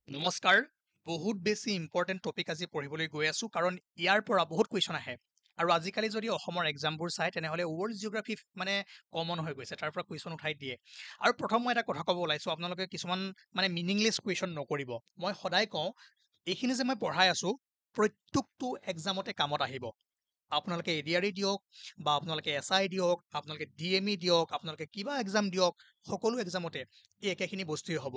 নমস্কাৰ বহুত বেছি ইম্পৰ্টেণ্ট টপিক আজি পঢ়িবলৈ গৈ আছো কাৰণ ইয়াৰ পৰা বহুত কুৱেশ্যন আহে আৰু আজিকালি যদি অসমৰ এক্সামবোৰ চাই তেনেহ'লে ৱৰ্ল্ড জিঅ'গ্ৰাফি মানে কমন হৈ গৈছে তাৰ পৰা কুৱেশ্যন উঠাই দিয়ে আৰু প্ৰথম মই এটা কথা ক'ব ওলাইছোঁ আপোনালোকে কিছুমান মানে মিনিংলেছ কুৱেশ্যন নকৰিব মই সদায় কওঁ এইখিনি যে মই পঢ়াই আছোঁ প্ৰত্যেকটো এক্সামতে কামত আহিব আপোনালোকে এডিআৰই দিয়ক বা আপোনালোকে এছআই দিয়ক আপোনালোকে ডিএমই দিয়ক আপোনালোকে কিবা এক্সাম দিয়ক সকলো এক্সামতে এই একেখিনি বস্তুৱেই হ'ব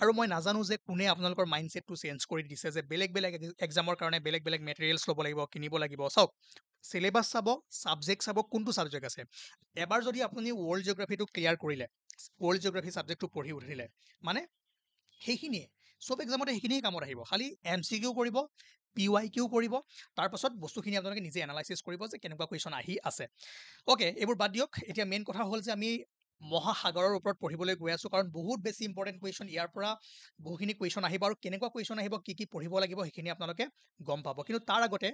আৰু মই নাজানো যে কোনে আপোনালোকৰ মাইণ্ডছেটটো চেঞ্জ কৰি দিছে যে বেলেগ বেলেগ এক্সামৰ কাৰণে বেলেগ বেলেগ মেটেৰিয়েলছ ল'ব লাগিব কিনিব লাগিব চাওক চিলেবাছ চাব ছাবজেক্ট চাব কোনটো ছাবজেক্ট আছে এবাৰ যদি আপুনি ৱৰ্ল্ড জিঅ'গ্ৰাফিটো ক্লিয়াৰ কৰিলে ৱৰ্ল্ড জিঅ'গ্ৰাফি ছাবজেক্টটো পঢ়ি উঠিলে মানে সেইখিনিয়ে চব এক্সামতে সেইখিনিয়ে কামত আহিব খালি এম চি কিউ কৰিব পি ৱাই কিউ কৰিব তাৰপাছত বস্তুখিনি আপোনালোকে নিজে এনালাইচিছ কৰিব যে কেনেকুৱা কুৱেশ্যন আহি আছে অ'কে এইবোৰ বাদ দিয়ক এতিয়া মেইন কথা হ'ল যে আমি মহাসাগৰৰ ওপৰত পঢ়িবলৈ গৈ আছোঁ কাৰণ বহুত বেছি ইম্পৰ্টেণ্ট কুৱেশ্যন ইয়াৰ পৰা বহুখিনি কুৱেশ্যন আহিব আৰু কেনেকুৱা কুৱেশ্যন আহিব কি কি পঢ়িব লাগিব সেইখিনি আপোনালোকে গম পাব কিন্তু তাৰ আগতে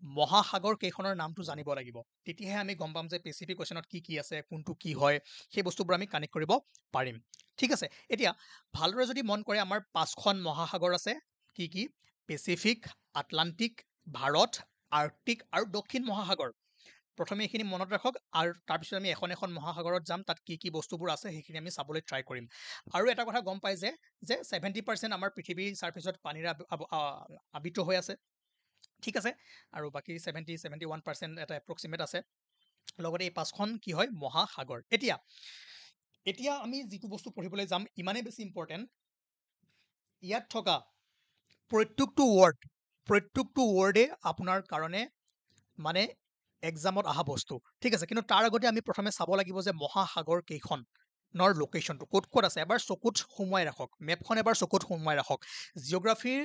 মহাসাগৰ কেইখনৰ নামটো জানিব লাগিব তেতিয়াহে আমি গম পাম যে পেচিফিক কুৱেশ্যনত কি আছে কোনটো কি হয় সেই বস্তুবোৰ আমি কানেক্ট কৰিব পাৰিম ঠিক আছে এতিয়া ভালদৰে যদি মন কৰে আমাৰ 5খন মহাসাগৰ আছে কি পেচিফিক আটলান্টিক ভাৰত আৰ্কটিক আৰু দক্ষিণ মহাসাগৰ প্ৰথমে এইখিনি মনত ৰাখক আৰু তাৰপিছত আমি এখন এখন মহাসাগৰত যাম তাত কি বস্তুবোৰ আছে সেইখিনি আমি চাবলৈ ট্ৰাই কৰিম আৰু এটা কথা গম পাই যে 70% আমাৰ পৃথিৱীৰ ছাৰ্ফেচত পানীৰে আবৃত হৈ আছে ঠিক আছে আৰু বাকী 71% এটা এপ্ৰক্সিমেট আছে লগতে এই 5খন কি হয় মহাসাগৰ এতিয়া আমি যিটো বস্তু পঢ়িবলৈ যাম ইমানেই বেছি ইম্পৰ্টেণ্ট ইয়াত থকা প্ৰত্যেকটো ৱৰ্ডে আপোনাৰ কাৰণে মানে এক্সামত অহা বস্তু ঠিক আছে কিন্তু তাৰ আগতে আমি প্ৰথমে চাব লাগিব যে মহাসাগৰ কেইখনৰ লোকেশ্যনটো ক'ত ক'ত আছে এবাৰ চকুত সোমোৱাই ৰাখক মেপখন এবাৰ চকুত সোমোৱাই ৰাখক জিঅ'গ্ৰাফীৰ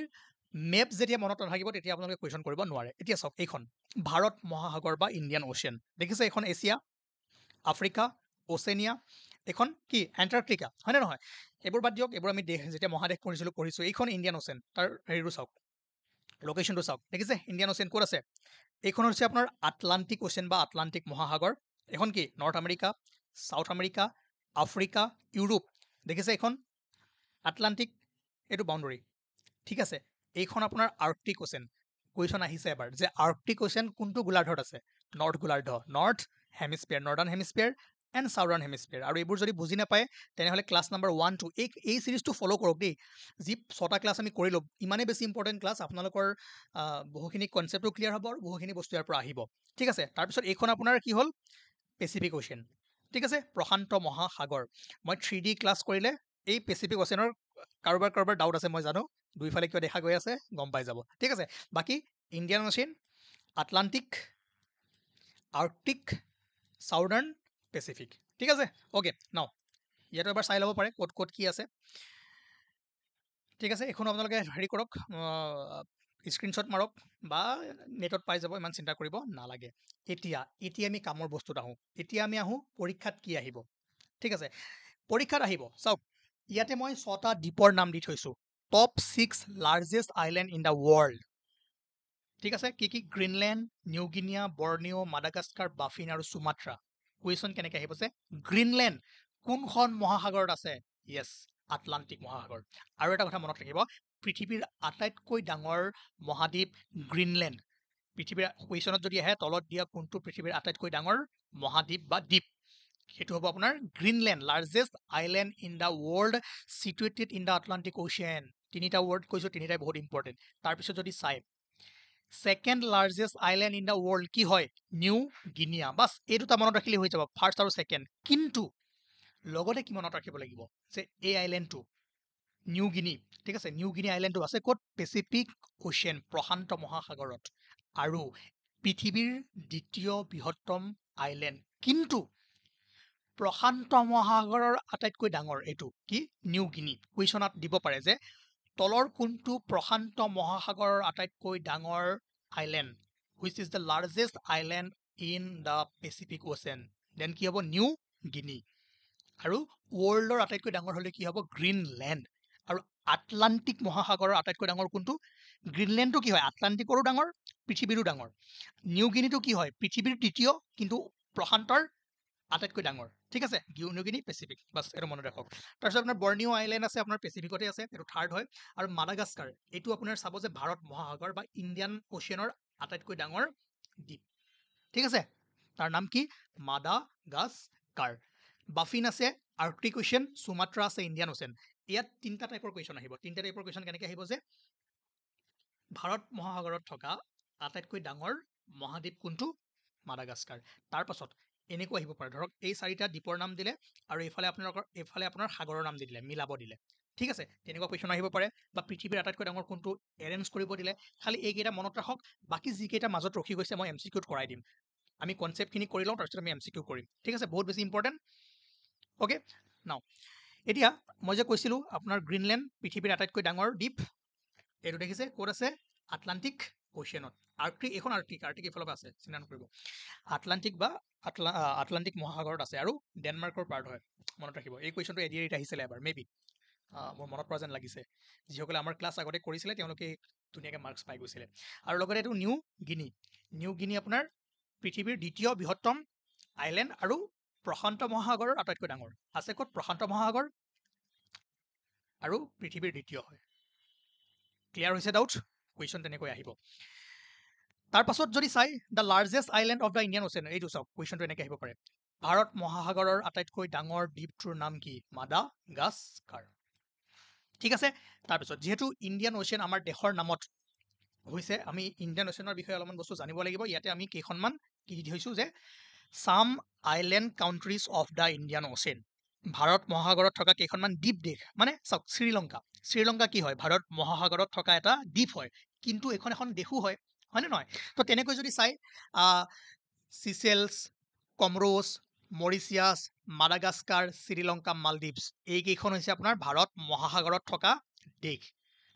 মেপ যেতিয়া মনত নাথাকিব তেতিয়া আপোনালোকে কুৱেশ্যন কৰিব নোৱাৰে এতিয়া চাওক এইখন ভাৰত মহাসাগৰ বা ইণ্ডিয়ান অ'চিয়ান দেখিছে এইখন এছিয়া আফ্ৰিকা অ'চেনিয়া এইখন কি এণ্টাৰ্কটিকা হয়নে নহয় এইবোৰ বাদ দিয়ক এইবোৰ আমি দেশ যেতিয়া মহাদেশ পঢ়িছোঁ এইখন ইণ্ডিয়ান অ'চেন তাৰ হেৰিটো চাওক লোকেশ্যনটো চাওক দেখিছে ইণ্ডিয়ান অ'চেন ক'ত আছে এইখন হৈছে আপোনাৰ আটলান্টিক অ'চেন বা আটলান্টিক মহাসাগৰ এখন কি north America south America Africa Europe দেখিছে এইখন আটলান্টিক এইটো বাউণ্ডৰী ঠিক আছে এইখন আপোনাৰ আৰ্কটিক অ'চেন কুৱেশ্যন আহিছে এবাৰ যে আৰ্কটিক অ'চেন কোনটো গোলাৰ্ধত আছে নৰ্থ গোলাৰ্ধ north hemisphere northern hemisphere and southern hemisphere আৰু এইবোৰ যদি বুজি নাপায় তেনেহ'লে ক্লাছ নাম্বাৰ 1 2 এই চিৰিজটো ফ'ল' কৰক দেই যি 6টা ক্লাছ আমি কৰিলোঁ ইমানেই বেছি ইম্পৰ্টেণ্ট ক্লাছ আপোনালোকৰ বহুখিনি কনচেপ্টটো ক্লিয়াৰ হ'ব আৰু বহুখিনি বস্তু ইয়াৰ পৰা আহিব ঠিক আছে তাৰপিছত এইখন আপোনাৰ কি হ'ল পেচিফিক অ'চিয়ান ঠিক আছে প্ৰশান্ত মহাসাগৰ মই 3D ক্লাছ কৰিলে এই পেচিফিক অ'চিয়ানৰ কাৰোবাৰ ডাউট আছে মই জানো দুইফালে কিয় দেখা গৈ আছে গম পাই যাব ঠিক আছে বাকী Indian ocean Atlantic Arctic southern Pacific ঠিক আছে অ'কে নাও ইয়াতো এবাৰ চাই ল'ব পাৰে ক'ত ক'ত কি আছে ঠিক আছে এইখন আপোনালোকে হেৰি কৰক স্ক্ৰীনশ্বট মাৰক বা নেটত পাই যাব ইমান চিন্তা কৰিব নালাগে এতিয়া আমি কামৰ বস্তুত আহোঁ এতিয়া আমি আহোঁ পৰীক্ষাত কি আহিব ঠিক আছে পৰীক্ষাত আহিব চাওক ইয়াতে মই 6টা দ্বীপৰ নাম দি থৈছোঁ top 6 largest island in the world ঠিক আছে কি গ্ৰীণলেণ্ড নিউ গিনিয়া বৰ্নিঅ' মাডাগাস্কাৰ বাফিন আৰু সুমাত্ৰা কুৱেশ্যন কেনেকৈ আহিব যে গ্ৰীণলেণ্ড কোনখন মহাসাগৰত আছে য়েছ আটলান্টিক মহাসাগৰ আৰু এটা কথা মনত ৰাখিব পৃথিৱীৰ আটাইতকৈ ডাঙৰ মহাদ্বীপ গ্ৰীণলেণ্ড পৃথিৱীৰ কুৱেশ্যনত যদি আহে তলত দিয়া কোনটো পৃথিৱীৰ আটাইতকৈ ডাঙৰ মহাদ্বীপ বা দ্বীপ সেইটো হ'ব আপোনাৰ Greenland largest island in the world situated in the Atlantic ocean তিনিটা ৱৰ্ড কৈছোঁ তিনিটাই বহুত ইম্পৰ্টেণ্ট তাৰপিছত যদি চাই second largest island in the world কি হয় নিউ গিনিয়া বাছ এই দুটা মনত ৰাখিলে হৈ যাব ফাৰ্ষ্ট আৰু ছেকেণ্ড কিন্তু লগতে কি মনত ৰাখিব লাগিব যে এই আইলেণ্ডটো নিউ গিনি ঠিক আছে নিউ গিনি আইলেণ্ডটো আছে ক'ত পেচিফিক অ'চিয়ান প্ৰশান্ত মহাসাগৰত আৰু পৃথিৱীৰ দ্বিতীয় বৃহত্তম আইলেণ্ড কিন্তু প্ৰশান্ত মহাসাগৰৰ আটাইতকৈ ডাঙৰ এইটো কি নিউ গিনি কুৱেশ্যনত দিব পাৰে যে তলৰ কোনটো প্ৰশান্ত মহাসাগৰৰ আটাইতকৈ ডাঙৰ island which is the largest island in the Pacific Ocean then কি হ'ব নিউ গিনি আৰু ৱৰ্ল্ডৰ আটাইতকৈ ডাঙৰ হ'লে কি হ'ব গ্ৰীণলেণ্ড আৰু আটলান্টিক মহাসাগৰৰ আটাইতকৈ ডাঙৰ কোনটো গ্ৰীণলেণ্ডটো কি হয় আটলান্টিকৰো ডাঙৰ পৃথিৱীৰো ডাঙৰ নিউ গিনিটো কি হয় পৃথিৱীৰ তৃতীয় কিন্তু প্ৰশান্তৰ আটাইতকৈ ডাঙৰ, ঠিক আছে, নিউ গিনি পেচিফিক, বাছ এইটো মনত ৰাখক। তাৰপিছত আপোনাৰ বৰ্নিঅ' আইলেণ্ড আছে আপোনাৰ পেচিফিকতে আছে, এইটো থাৰ্ড হয়। আৰু মাডাগাস্কাৰ, এইটো আপোনাৰ চাব যে ভাৰত মহাসাগৰ বা ইণ্ডিয়ান অ'চিয়ানৰ আটাইতকৈ ডাঙৰ দ্বীপ, ঠিক আছে, তাৰ নাম কি মাডাগাস্কাৰ। বাফিন আছে আৰ্কটিক অ'চিয়ান, সুমাত্ৰা আছে ইণ্ডিয়ান অ'চিয়ান। ইয়াত তিনিটা টাইপৰ কুৱেশ্যন আহিব। তিনিটা টাইপৰ কুৱেশ্যন কেনেকৈ আহিব যে ভাৰত মহাসাগৰত থকা আটাইতকৈ ডাঙৰ মহাদ্বীপ কোনটো, মাডাগাস্কাৰ। তাৰ পাছত এনেকুৱা আহিব পাৰে, ধৰক এই চাৰিটা দ্বীপৰ নাম দিলে আৰু এইফালে আপোনাৰ সাগৰৰ নাম দি দিলে, মিলাব দিলে, ঠিক আছে, তেনেকুৱা কুৱেশ্যন আহিব পাৰে। বা পৃথিৱীৰ আটাইতকৈ ডাঙৰ কোনটো এৰেঞ্জ কৰিব দিলে। খালি এইকেইটা মনত ৰাখক, বাকী যিকেইটা মাজত ৰখি গৈছে মই MCQত কৰাই দিম। আমি কনচেপ্টখিনি কৰি লওঁ, তাৰপিছত আমি MCQ কৰিম, ঠিক আছে, বহুত বেছি ইম্পৰ্টেণ্ট। অ'কে, নাও এতিয়া মই যে কৈছিলোঁ আপোনাৰ গ্ৰীণলেণ্ড পৃথিৱীৰ আটাইতকৈ ডাঙৰ দ্বীপ, এইটো দেখিছে ক'ত আছে, আটলাণ্টিক অ'চিয়ানত। আৰ্কটিক, এইখন আৰ্কটিক এইফালৰ পৰা আছে, চিন্তা নকৰিব। আটলাণ্টিক বা আটলাণ্টিক মহাসাগৰত আছে আৰু ডেনমাৰ্কৰ পাৰ্ট হয়, মনত ৰাখিব। এই কুৱেশ্যনটো এডিআৰিত আহিছিলে এবাৰ, মেবি মোৰ মনত পৰা যেন লাগিছে। যিসকলে আমাৰ ক্লাছ আগতে কৰিছিলে তেওঁলোকে ধুনীয়াকৈ মাৰ্কছ পাই গৈছিলে। আৰু লগতে এইটো নিউ গিনি আপোনাৰ পৃথিৱীৰ দ্বিতীয় বৃহত্তম আইলেণ্ড আৰু প্ৰশান্ত মহাসাগৰৰ আটাইতকৈ ডাঙৰ। আছে ক'ত, প্ৰশান্ত মহাসাগৰ আৰু পৃথিৱীৰ দ্বিতীয় হয়। ক্লিয়াৰ হৈছে ডাউট, কুৱেশ্যন তেনেকৈ আহিব। তাৰ পাছত যদি চাই the largest island of the Indian ocean, এইটো চাওক কুৱেশ্যনটো এনেকৈ আহিব পাৰে, ভাৰত মহাসাগৰৰ আটাইতকৈ ডাঙৰ দ্বীপটোৰ নাম কি, মাডাগাস্কাৰ, ঠিক আছে। তাৰপিছত যিহেতু ইণ্ডিয়ান অ'চিয়ান আমাৰ দেশৰ নামত হৈছে, আমি ইণ্ডিয়ান অ'চিয়ানৰ বিষয়ে অলপমান বস্তু জানিব লাগিব। ইয়াতে আমি কেইখনমান কি দি থৈছোঁ যে some island countries of the Indian Ocean, ভাৰত মহাসাগৰত থকা কেইখনমান দ্বীপ দেশ, মানে চাওক শ্ৰীলংকা কি হয়, ভাৰত মহাসাগৰত থকা এটা দ্বীপ হয়, কিন্তু এইখন এখন দেশো হয়, হয়নে নহয়। তো তেনেকৈ যদি চাই চিচেলছ, কমৰোছ, মৰিচিয়াছ, মাডাগাস্কাৰ, শ্ৰীলংকা, মালদ্বীপছ, এইকেইখন হৈছে আপোনাৰ ভাৰত মহাসাগৰত থকা দেশ।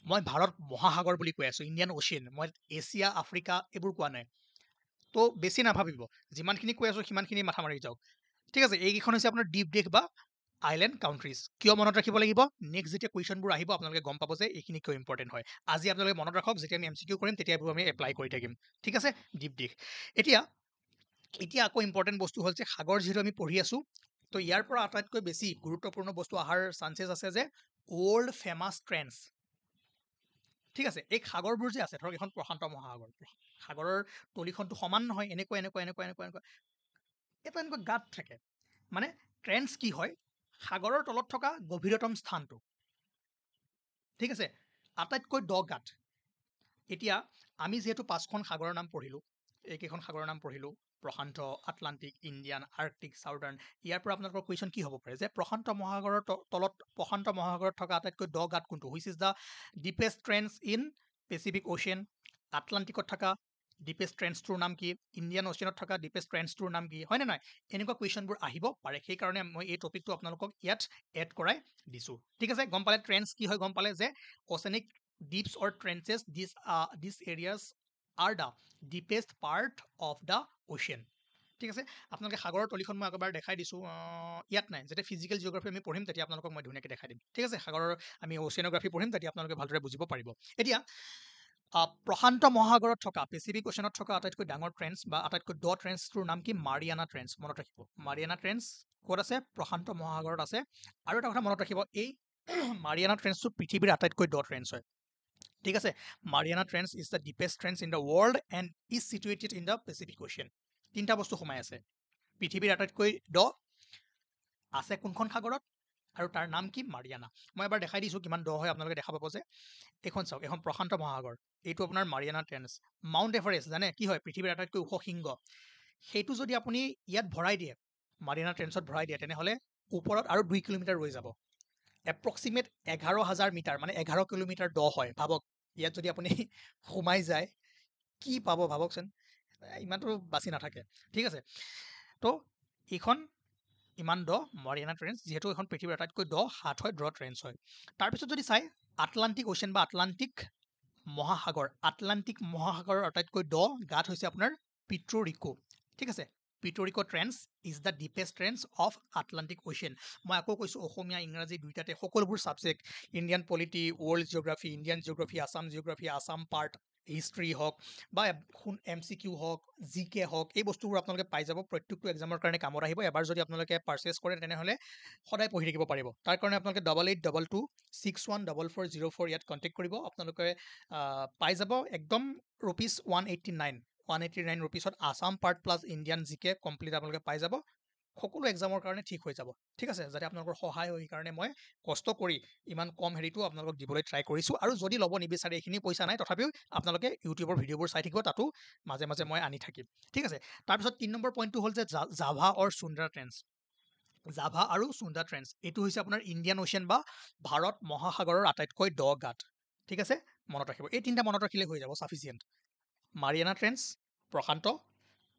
মই ভাৰত মহাসাগৰ বুলি কৈ আছোঁ, ইণ্ডিয়ান অ'চিয়ান, মই এছিয়া আফ্ৰিকা এইবোৰ কোৱা নাই। তো বেছি নাভাবিব, যিমানখিনি কৈ আছোঁ সিমানখিনি মাথা মাৰি যাওক, ঠিক আছে। এইকেইখন হৈছে আপোনাৰ দ্বীপ দেশ বা আইলেণ্ড কাউণ্ট্ৰিজ। কিয় মনত ৰাখিব লাগিব, নেক্সট যেতিয়া কুৱেশ্যনবোৰ আহিব আপোনালোকে গম পাব যে এইখিনি কিয় ইম্পৰ্টেণ্ট হয়। আজি আপোনালোকে মনত ৰাখক, যেতিয়া আমি MCQ কৰিম তেতিয়া এইবোৰ আমি এপ্লাই কৰি থাকিম, ঠিক আছে, দ্বীপ দেশ। এতিয়া আকৌ ইম্পৰ্টেণ্ট বস্তু হ'ল যে সাগৰ যিহেতু আমি পঢ়ি আছোঁ, তো ইয়াৰ পৰা আটাইতকৈ বেছি গুৰুত্বপূৰ্ণ বস্তু অহাৰ চান্সেছ আছে যে ৱৰ্ল্ড ফেমাছ ট্ৰেন্স, ঠিক আছে। এই সাগৰবোৰ যে আছে, ধৰক এখন প্ৰশান্ত মহাসাগৰ, সাগৰৰ তলিখনটো সমান নহয়, এনেকুৱা এটা এনেকুৱা গাঁত থাকে, মানে ট্ৰেন্স কি হয়, সাগৰৰ তলত থকা গভীৰতম স্থানটো, ঠিক আছে, আটাইতকৈ দ গাঁত। এতিয়া আমি যিহেতু 5খন সাগৰৰ নাম পঢ়িলোঁ, এইকেইখন সাগৰৰ নাম পঢ়িলোঁ, প্ৰশান্ত, আটলাণ্টিক, ইণ্ডিয়ান, আৰ্কটিক, চাউদাৰ্ণ। ইয়াৰ পৰা আপোনালোকৰ কুৱেশ্যন কি হ'ব পাৰে যে প্ৰশান্ত মহাসাগৰৰ তলত, প্ৰশান্ত মহাসাগৰত থকা আটাইতকৈ দ গাঁত কোনটো, which is the deepest trench in Pacific Ocean, আটলাণ্টিকত থকা ডিপেষ্ট ট্ৰেন্সটোৰ নাম কি, ইণ্ডিয়ান অ'চিয়ানত থকা ডিপেষ্ট ট্ৰেন্সটোৰ নাম কি, হয়নে নহয়। এনেকুৱা কুৱেশ্যনবোৰ আহিব পাৰে, সেইকাৰণে মই এই টপিকটো আপোনালোকক ইয়াত এড কৰাই দিছোঁ, ঠিক আছে। গম পালে ট্ৰেন্স কি হয়, গম পালে যে oceanic deeps or trenches, these areas are the deepest part of the ocean, ঠিক আছে। আপোনালোকে সাগৰৰ তলিখন মই একেবাৰে দেখাই দিছোঁ, ইয়াত নাই, যেতিয়া ফিজিকেল জিঅ'গ্ৰাফী আমি পঢ়িম তেতিয়া আপোনালোকক মই ধুনীয়াকৈ দেখাই দিম, ঠিক আছে। সাগৰৰ আমি অ'চিয়ানোগ্ৰাফী পঢ়িম, তেতিয়া আপোনালোকে ভালদৰে বুজিব পাৰিব। এতিয়া প্ৰশান্ত মহাসাগৰত থকা, পেচিফিক অ'চিয়ানত থকা আটাইতকৈ ডাঙৰ ট্ৰেন্স বা আটাইতকৈ দ ট্ৰেন্সটোৰ নাম কি, মাৰিয়ানা ট্ৰেন্স, মনত ৰাখিব। মাৰিয়ানা ট্ৰেন্স ক'ত আছে, প্ৰশান্ত মহাসাগৰত আছে। আৰু এটা কথা মনত ৰাখিব, এই মাৰিয়ানা ট্ৰেন্সটো পৃথিৱীৰ আটাইতকৈ দ ট্ৰেন্স হয়, ঠিক আছে। Mariana trench is the deepest trench in the world and is situated in the Pacific Ocean. তিনিটা বস্তু সোমাই আছে, পৃথিৱীৰ আটাইতকৈ দ আছে কোনখন সাগৰত, আৰু তাৰ নাম কি, মাৰিয়ানা। মই এবাৰ দেখাই দিছোঁ কিমান দ হয়, আপোনালোকে দেখা পাব যে এইখন চাওক, এখন প্ৰশান্ত মহাসাগৰ, এইটো আপোনাৰ মাৰিয়ানা ট্ৰেন্স। মাউণ্ট এভাৰেষ্ট জানে কি হয়, পৃথিৱীৰ আটাইতকৈ ওখ শৃংগ, সেইটো যদি আপুনি ইয়াত ভৰাই দিয়ে, মাৰিয়ানা ট্ৰেন্সত ভৰাই দিয়ে, তেনেহ'লে ওপৰত আৰু 2 কিলোমিটাৰ ৰৈ যাব। এপ্ৰক্সিমেট 11,000 মিটাৰ, মানে 11 কিলোমিটাৰ দ হয়। ভাবক ইয়াত যদি আপুনি সোমাই যায় কি পাব ভাবকচোন, ইমানটো বাচি নাথাকে, ঠিক আছে। তো এইখন ইমান দ মাৰিয়ানা ট্ৰেন্স, যিহেতু এখন পৃথিৱীৰ আটাইতকৈ দ হাত হয়, দ ট্ৰেন্স হয়। তাৰপিছত যদি চাই আটলাণ্টিক অ'চিয়ান বা আটলাণ্টিক মহাসাগৰৰ আটাইতকৈ দ গাঁত হৈছে আপোনাৰ পিট্ৰ'ৰিকো, ঠিক আছে। Puerto Rico trench is the deepest trench of Atlantic Ocean. মই আকৌ কৈছোঁ, অসমীয়া ইংৰাজী দুইটাতে সকলোবোৰ subject, Indian polity, world geography, Indian geography, Assam part, history হওক বা MCQ হওক GK হওক এই বস্তুবোৰ আপোনালোকে পাই যাব প্ৰত্যেকটো এক্সামৰ কাৰণে কামত আহিব এবাৰ যদি আপোনালোকে পাৰচেছ কৰে তেনেহ'লে সদায় পঢ়ি থাকিব পাৰিব তাৰ কাৰণে আপোনালোকে 8822614404 ইয়াত কণ্টেক্ট কৰিব আপোনালোকে পাই যাব একদম ₹189 ৰুপিছত Assam part plus Indian GK complete আপোনালোকে পাই যাব সকলো এক্সামৰ কাৰণে ঠিক হৈ যাব ঠিক আছে যাতে আপোনালোকৰ সহায় হয় সেইকাৰণে মই কষ্ট কৰি ইমান কম হেৰিটো আপোনালোকক দিবলৈ ট্ৰাই কৰিছোঁ আৰু যদি ল'ব নিবিচাৰে এইখিনি পইচা নাই তথাপিও আপোনালোকে ইউটিউবৰ ভিডিঅ'বোৰ চাই থাকিব তাতো মাজে মাজে মই আনি থাকিম ঠিক আছে তাৰপিছত 3 নম্বৰ পইণ্টটো হ'ল যে জাভা অৰ সুন্দ্ৰা ট্ৰেন্স জাভা আৰু সুন্দ্ৰা ট্ৰেন্স এইটো হৈছে আপোনাৰ ইণ্ডিয়ান অ'চিয়ান বা ভাৰত মহাসাগৰৰ আটাইতকৈ দ গাঁত ঠিক আছে মনত ৰাখিব এই তিনিটা মনত ৰাখিলে হৈ যাব সাফিচিয়েণ্ট মাৰিয়ানা ট্ৰেন্স প্ৰশান্ত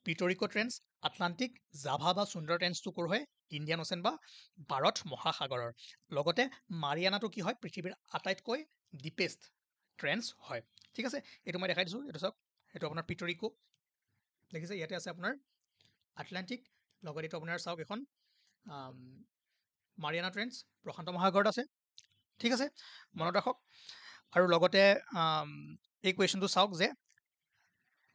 পিটৰিকো ট্ৰেন্স আটলান্টিক জাভা বা সুন্দৰ ট্ৰেন্সটো ক'ৰ হয় ইণ্ডিয়ান অ'চেন বা ভাৰত মহাসাগৰৰ লগতে মাৰিয়ানাটো কি হয় পৃথিৱীৰ আটাইতকৈ ডিপেষ্ট ট্ৰেন্স হয় ঠিক আছে এইটো মই দেখাই দিছোঁ এইটো চাওক এইটো আপোনাৰ পিটৰিকো দেখিছে ইয়াতে আছে আপোনাৰ আটলান্টিক লগতে এইটো আপোনাৰ চাওক এখন মাৰিয়ানা ট্ৰেন্স প্ৰশান্ত মহাসাগৰত আছে ঠিক আছে মনত ৰাখক আৰু লগতে এই কুৱেশ্যনটো চাওক যে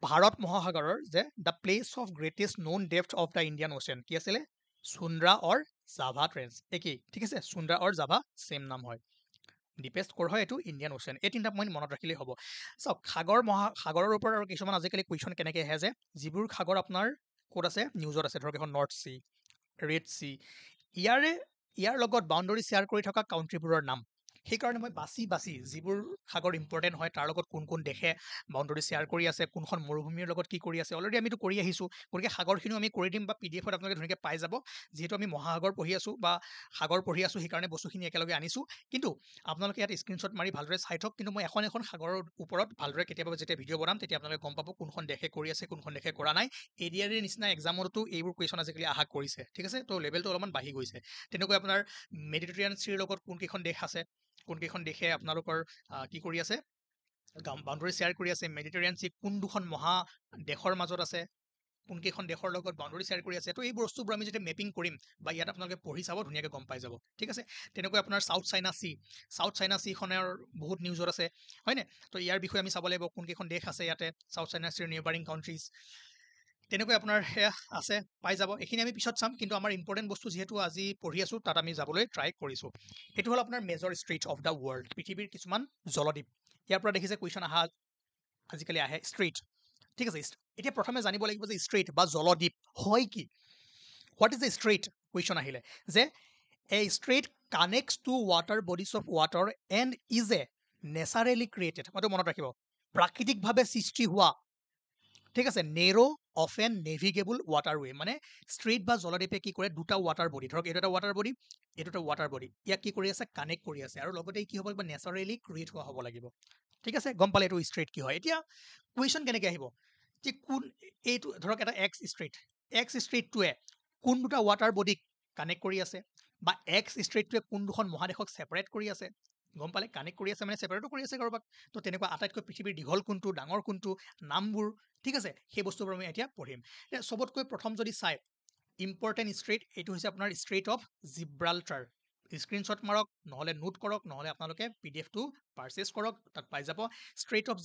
ভাৰত মহাসাগৰৰ যে the place of greatest non depth of the Indian ocean কি আছিলে সুন্দ্ৰা অৰ জাভা ট্ৰেন্স একেই ঠিক আছে সুন্দ্ৰা অৰ জাভা ছেম নাম হয় ডিপেষ্ট ক'ৰ হয় এইটো ইণ্ডিয়ান অ'চিয়ান এই তিনিটা পইণ্ট মনত ৰাখিলেই হ'ব চাওক সাগৰৰ ওপৰত আৰু কিছুমান আজিকালি কুৱেশ্যন কেনেকৈ আহে যে যিবোৰ সাগৰ আপোনাৰ ক'ত আছে নিউজত আছে ধৰক এখন নৰ্থ চি ৰেড চি ইয়াৰ লগত বাউণ্ডেৰী শ্বেয়াৰ কৰি থকা কাউণ্ট্ৰিবোৰৰ নাম সেইকাৰণে মই বাছি যিবোৰ সাগৰ ইম্পৰ্টেণ্ট হয় তাৰ লগত কোন দেশে বাউণ্ডেৰী শ্বেয়াৰ কৰি আছে কোনখন মৰুভূমিৰ লগত কি কৰি আছে অলৰেডি আমিতো কৰি আহিছোঁ গতিকে সাগৰখিনিও আমি কৰি দিম বা PDF-ত আপোনালোকে ধুনীয়াকৈ পাই যাব যিহেতু আমি মহাসাগৰ পঢ়ি আছোঁ বা সাগৰ পঢ়ি আছোঁ সেইকাৰণে বস্তুখিনি একেলগে আনিছোঁ কিন্তু আপোনালোকে ইয়াত স্ক্ৰীনশ্বট মাৰি ভালদৰে চাই থওক কিন্তু মই এখন সাগৰৰ ওপৰত ভালদৰে কেতিয়াবা যেতিয়া ভিডিঅ' বনাম তেতিয়া আপোনালোকে গম পাব কোনখন দেশে কৰি আছে কোনখন দেশে কৰা নাই ADR নিচিনা এক্সামতো এইবোৰ কুৱেশ্যন আজিকালি আশা কৰিছে ঠিক আছে তো লেভেলটো অলপমান বাঢ়ি গৈছে তেনেকৈ আপোনাৰ মেডিটেৰিয়ান চিৰ লগত কোনকেইখন দেশ আছে কোনকেইখন দেশে আপোনালোকৰ কি কৰি আছে বাউণ্ডেৰী শ্বেয়াৰ কৰি আছে মেডিটেৰিয়ান চি কোন দুখন মহাদেশৰ মাজত আছে কোনকেইখন দেশৰ লগত বাউণ্ডেৰী শ্বেয়াৰ কৰি আছে তো এই বস্তুবোৰ আমি যেতিয়া মেপিং কৰিম বা ইয়াত আপোনালোকে পঢ়ি চাব ধুনীয়াকৈ গম পাই যাব ঠিক আছে তেনেকৈ আপোনাৰ চাউথ চাইনা চিখনৰ বহুত নিউজত আছে হয়নে তো ইয়াৰ বিষয়ে আমি চাব লাগিব কোনকেইখন দেশ আছে ইয়াতে চাউথ চাইনা চিৰ নিয়াৰবাৰিং কাউণ্ট্ৰিজ তেনেকৈ আপোনাৰ সেয়া আছে পাই যাব এইখিনি আমি পিছত চাম কিন্তু আমাৰ ইম্পৰ্টেণ্ট বস্তু যিহেতু আজি পঢ়ি আছোঁ তাত আমি যাবলৈ ট্ৰাই কৰিছোঁ এইটো হ'ল আপোনাৰ major Straits of the world পৃথিৱীৰ কিছুমান জলদ্বীপ ইয়াৰ পৰা দেখিছে কুৱেশ্যন আজিকালি আহে ষ্ট্ৰেইট ঠিক আছে এতিয়া প্ৰথমে জানিব লাগিব যে ষ্ট্ৰেইট বা জলদ্বীপ হয় কি what is the strait question আহিলে যে a strait connects to water bodies of water and is a naturally created মইতো মনত ৰাখিব প্ৰাকৃতিকভাৱে সৃষ্টি হোৱা ঠিক আছে নেৰো অফেন নেভিগেবল ৱাটাৰৱে মানে ষ্ট্ৰেইট বা জলদ্বীপে কি কৰে দুটা ৱাটাৰ বডি ধৰক এইটো এটা ৱাটাৰ বডি এইটো এটা ৱাটাৰ বডি ইয়াক কি কৰি আছে কানেক্ট কৰি আছে আৰু লগতে কি হ'ব লাগিব নেচাৰেলি ক্ৰিয়েট হোৱা হ'ব লাগিব ঠিক আছে গম পালে এইটো ষ্ট্ৰেইট কি হয় এতিয়া কুৱেশ্যন কেনেকৈ আহিব যে কোন এইটো ধৰক এটা এক্স ষ্ট্ৰেইটটোৱে কোন দুটা ৱাটাৰ বডিক কানেক্ট কৰি আছে বা এক্স ষ্ট্ৰেইটটোৱে কোন দুখন মহাদেশক ছেপাৰেট কৰি আছে গম পালে কানেক্ট কৰি আছে মানে ছেপাৰেটো কৰি আছে কাৰোবাক তো তেনেকুৱা আটাইতকৈ পৃথিৱীৰ দীঘল কোনটো ডাঙৰ কোনটো নামবোৰ ঠিক আছে সেই বস্তুবোৰ আমি এতিয়া পঢ়িম এতিয়া চবতকৈ প্ৰথম যদি চাই ইম্পৰ্টেণ্ট ষ্ট্ৰেইট এইটো হৈছে আপোনাৰ ষ্ট্ৰেইট অফ জিব্ৰাল্টাৰ স্ক্ৰীনশ্বট মাৰক নহ'লে নোট কৰক নহ'লে আপোনালোকে PDF-টো পাৰচেছ কৰক তাত পাই যাব ষ্ট্ৰেইট অফ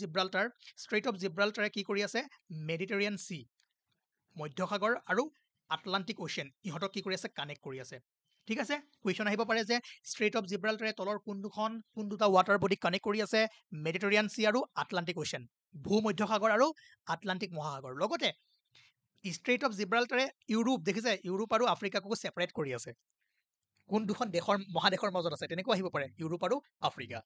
জিব্ৰাল্টাৰে কি কৰি আছে মেডিটেৰিয়ান চি মধ্যসাগৰ আৰু আটলান্টিক অ'চিয়ান ইহঁতক কি কৰি আছে কানেক্ট কৰি আছে ঠিক আছে কুৱেশ্যন আহিব পাৰে যে ষ্ট্ৰেইট অফ জিব্ৰাল্টাৰে তলৰ কোন দুটা ৱাটাৰ বডিক কানেক্ট কৰি আছে মেডিটেৰিয়ান চি আৰু আটলান্টিক অ'চিয়ান ভূমধ্যসাগৰ আৰু আটলান্টিক মহাসাগৰ লগতে ষ্ট্ৰেইট অফ জিব্ৰাল্টাৰে ইউৰোপ দেখিছে ইউৰোপ আৰু আফ্ৰিকাকো ছেপাৰেট কৰি আছে কোন দুখন মহাদেশৰ মাজত আছে তেনেকুৱা আহিব পাৰে ইউৰোপ আৰু আফ্ৰিকা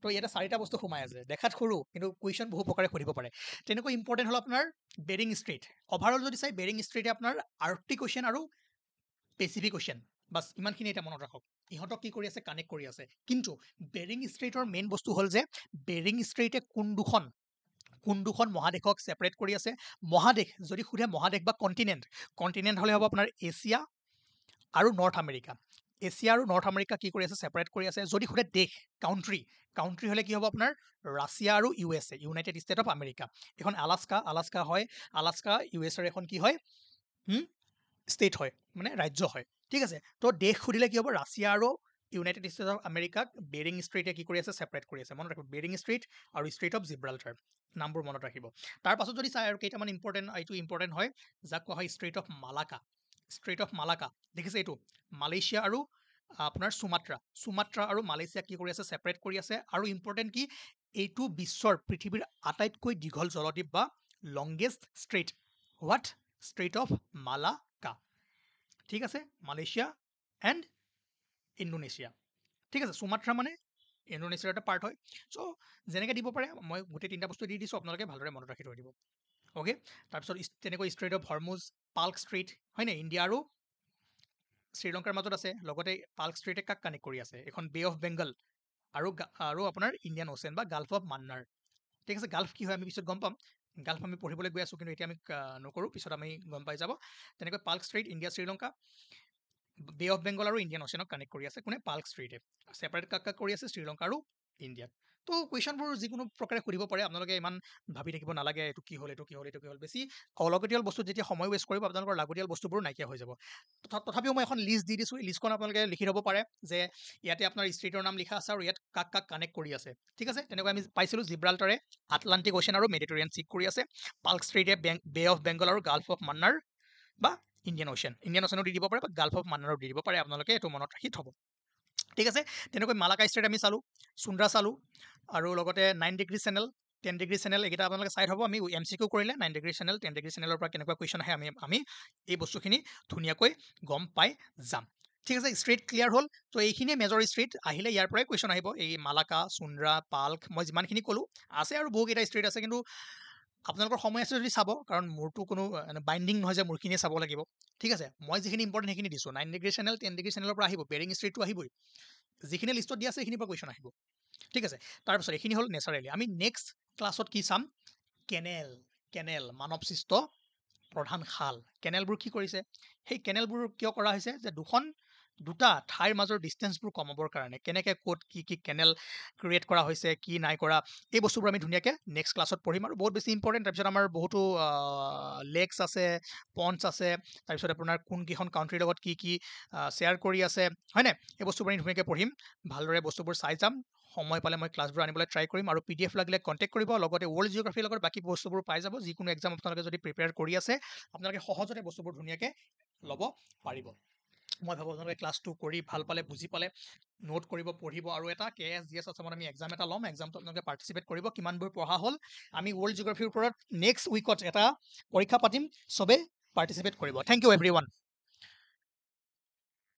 তো ইয়াতে চাৰিটা বস্তু সোমাই আছে দেখাত সৰু কিন্তু কুৱেশ্যন বহু প্ৰকাৰে সুধিব পাৰে তেনেকৈ ইম্পৰ্টেণ্ট হ'ল আপোনাৰ বেৰিং ষ্ট্ৰেইট অভাৰঅল যদি চাই বেৰিং ষ্ট্ৰেইটে আপোনাৰ আৰ্কটিক অ'চিয়ান আৰু পেচিফিক অ'চিয়ান বাছ ইমানখিনি এতিয়া মনত ৰাখক ইহঁতক কি কৰি আছে কানেক্ট কৰি আছে কিন্তু বেৰিং ষ্ট্ৰেইটৰ মেইন বস্তু হ'ল যে বেৰিং ষ্ট্ৰেইটে কোন দুখন মহাদেশক ছেপাৰেট কৰি আছে মহাদেশ যদি সোধে মহাদেশ বা কণ্টিনেণ্ট হ'লে হ'ব আপোনাৰ এছিয়া আৰু নৰ্থ আমেৰিকা এছিয়া আৰু নৰ্থ আমেৰিকা কি কৰি আছে ছেপাৰেট কৰি আছে যদি সোধে দেশ কাউণ্ট্ৰি হ'লে কি হ'ব আপোনাৰ ৰাছিয়া আৰু USA United state of America এখন আলাস্কা হয় আলাস্কা USA এখন কি হয় ষ্টেট হয় মানে ৰাজ্য হয় ঠিক আছে তো দেশ সুধিলে কি হ'ব ৰাছিয়া আৰু ইউনাইটেড ষ্টেটছ অফ আমেৰিকাক বেৰিং ষ্ট্ৰেইটে কি কৰি আছে ছেপাৰেট কৰি আছে মনত ৰাখিব বেৰিং ষ্ট্ৰেইট আৰু ষ্ট্ৰেইট অফ জিব্ৰাল্টাৰ নামবোৰ মনত ৰাখিব তাৰ পাছত যদি চাই আৰু কেইটামান এইটো ইম্পৰ্টেণ্ট হয় যাক কোৱা হয় ষ্ট্ৰেইট অফ মালাকা দেখিছে এইটো মালয়েছিয়া আৰু আপোনাৰ সুমাত্ৰা আৰু মালয়েছিয়া কি কৰি আছে ছেপাৰেট কৰি আছে আৰু ইম্পৰ্টেণ্ট কি এইটো বিশ্বৰ পৃথিৱীৰ আটাইতকৈ দীঘল জলদ্বীপ বা longest strait what strait of Malacca ঠিক আছে মালয়েছিয়া এণ্ড ইণ্ডোনেছিয়া ঠিক আছে সুমাত্ৰা মানে ইণ্ডোনেছিয়াৰ এটা পাৰ্ট হয় চ' যেনেকৈ দিব পাৰে মই গোটেই তিনিটা বস্তু দি দিছোঁ আপোনালোকে ভালদৰে মনত ৰাখি থৈ দিব অ'কে তাৰপিছত তেনেকৈ ষ্ট্ৰেইট অফ হৰমুজ পাল্ক ষ্ট্ৰেইট হয়নে ইণ্ডিয়া আৰু শ্ৰীলংকাৰ মাজত আছে লগতে পাল্ক ষ্ট্ৰেইটে কাক কানেক্ট কৰি আছে এখন বে অফ বেংগল আৰু আপোনাৰ ইণ্ডিয়ান অ'চেন বা গাল্ফ অফ মান্নাৰ ঠিক আছে গাল্ফ কি হয় আমি পিছত গম পাম গাল্ফ আমি পঢ়িবলৈ গৈ আছোঁ কিন্তু এতিয়া আমি নকৰোঁ পিছত আমি গম পাই যাব তেনেকৈ Palk strait India Sri Lanka bay of Bengal আৰু ইণ্ডিয়ান অ'চেনক কানেক্ট কৰি আছে কোনে পাল্ক ষ্ট্ৰেইটে ছেপাৰেট কাক কৰি আছে শ্ৰীলংকা আৰু ইণ্ডিয়াত তো কুৱেশ্যনবোৰ যিকোনো প্ৰকাৰে সুধিব পাৰে আপোনালোকে ইমান ভাবি থাকিব নালাগে এইটো কি হ'ল বেছি অলাগতিয়াল বস্তুত যেতিয়া সময় ৱেষ্ট কৰিব আপোনালোকৰ লাগতিয়াল বস্তুবোৰ নাইকিয়া হৈ যাব তথাপিও মই এখন লিষ্ট দি দিছোঁ লিষ্টখন আপোনালোকে লিখি থ'ব পাৰে যে ইয়াতে আপোনাৰ ষ্ট্ৰেইটৰ নাম লিখা আছে আৰু ইয়াত কাক কানেক্ট কৰি আছে ঠিক আছে তেনেকৈ আমি পাইছিলোঁ জিব্ৰাল্টাৰে আটলাণ্টিক অ'চেন আৰু মেডিটেৰিয়ান চিক কৰি আছে পাল্ক ষ্ট্ৰেইটে বে অফ বেংগল আৰু গাল্ফ অফ মান্নাৰ বা ইণ্ডিয়ান অ'চেনো দি দিব পাৰে বা গাল্ফ অফ মান্নাৰো দি দিব পাৰে আপোনালোকে এইটো মনত ৰাখি থ'ব ঠিক আছে তেনেকৈ মালাকা ষ্ট্ৰেইট আমি চালোঁ চুন্দ্ৰা চালোঁ আৰু লগতে 9 ডিগ্ৰী চেনেল 10 ডিগ্ৰী চেনেল এইকেইটা আপোনালোকে চাই থ'ব আমি MCQ কৰিলে 9 ডিগ্ৰী চেনেল 10 ডিগ্ৰী চেনেলৰ পৰা কেনেকুৱা কুৱেশ্যন আহে আমি এই বস্তুখিনি ধুনীয়াকৈ গম পাই যাম ঠিক আছে ষ্ট্ৰেইট ক্লিয়াৰ হ'ল তো এইখিনিয়ে মেজৰ ষ্ট্ৰেইট আহিলে ইয়াৰ পৰাই কুৱেশ্যন আহিব এই মালাকা চুন্দ্ৰা পাল্ক মই যিমানখিনি ক'লোঁ আছে আৰু বহুকেইটা ষ্ট্ৰেইট আছে কিন্তু আপোনালোকৰ সময় আছে যদি চাব কাৰণ মোৰতো কোনো বাইণ্ডিং নহয় যে মোৰখিনিয়ে চাব লাগিব ঠিক আছে মই যিখিনি ইম্পৰ্টেণ্ট সেইখিনি দিছোঁ 9 ডিগ্ৰী চেনেল 10 ডিগ্ৰী চেনেলৰ পৰা আহিব বেৰিং ষ্ট্ৰেইটটো আহিবই যিখিনি লিষ্টত দিয়া আছে সেইখিনিৰ পৰা কুৱেশ্যন আহিব ঠিক আছে তাৰপিছত এইখিনি হ'ল নেচাৰেলি আমি নেক্সট ক্লাছত কি চাম কেনেল মানৱসৃষ্ট প্ৰধান খাল কেনেলবোৰ কি কৰিছে সেই কেনেলবোৰ কিয় কৰা হৈছে যে দুটা ঠাইৰ মাজৰ ডিষ্টেঞ্চবোৰ কমাবৰ কাৰণে কেনেকৈ ক'ত কি কেনেল ক্ৰিয়েট কৰা হৈছে কি নাই কৰা এই বস্তুবোৰ আমি ধুনীয়াকৈ নেক্সট ক্লাছত পঢ়িম আৰু বহুত বেছি ইম্পৰ্টেণ্ট তাৰপিছত আমাৰ বহুতো লেকছ আছে পণ্ডছ আছে তাৰপিছত আপোনাৰ কোনকেইখন কাউণ্ট্ৰিৰ লগত কি শ্বেয়াৰ কৰি আছে হয়নে এই বস্তুবোৰ আমি ধুনীয়াকৈ পঢ়িম ভালদৰে বস্তুবোৰ চাই যাম সময় পালে মই ক্লাছবোৰ আনিবলৈ ট্ৰাই কৰিম আৰু PDF লাগিলে কণ্টেক্ট কৰিব লগতে ৱৰ্ল্ড জিঅ'গ্ৰাফীৰ লগত বাকী বস্তুবোৰ পাই যাব যিকোনো এক্সাম আপোনালোকে যদি প্ৰিপেয়াৰ কৰি আছে আপোনালোকে সহজতে বস্তুবোৰ ধুনীয়াকৈ ল'ব পাৰিব মই ভাবোঁ আপোনালোকে ক্লাছটো কৰি ভাল পালে বুজি পালে নোট কৰিব পঢ়িব আৰু এটা KS GS আছামত আমি এক্সাম এটা ল'ম এক্সামটো আপোনালোকে পাৰ্টিচিপেট কৰিব কিমানবোৰ পঢ়া হ'ল আমি ৱৰ্ল্ড জিঅ'গ্ৰাফীৰ ওপৰত নেক্সট উইকত এটা পৰীক্ষা পাতিম চবে পাৰ্টিচিপেট কৰিব থেংক ইউ এভৰিৱান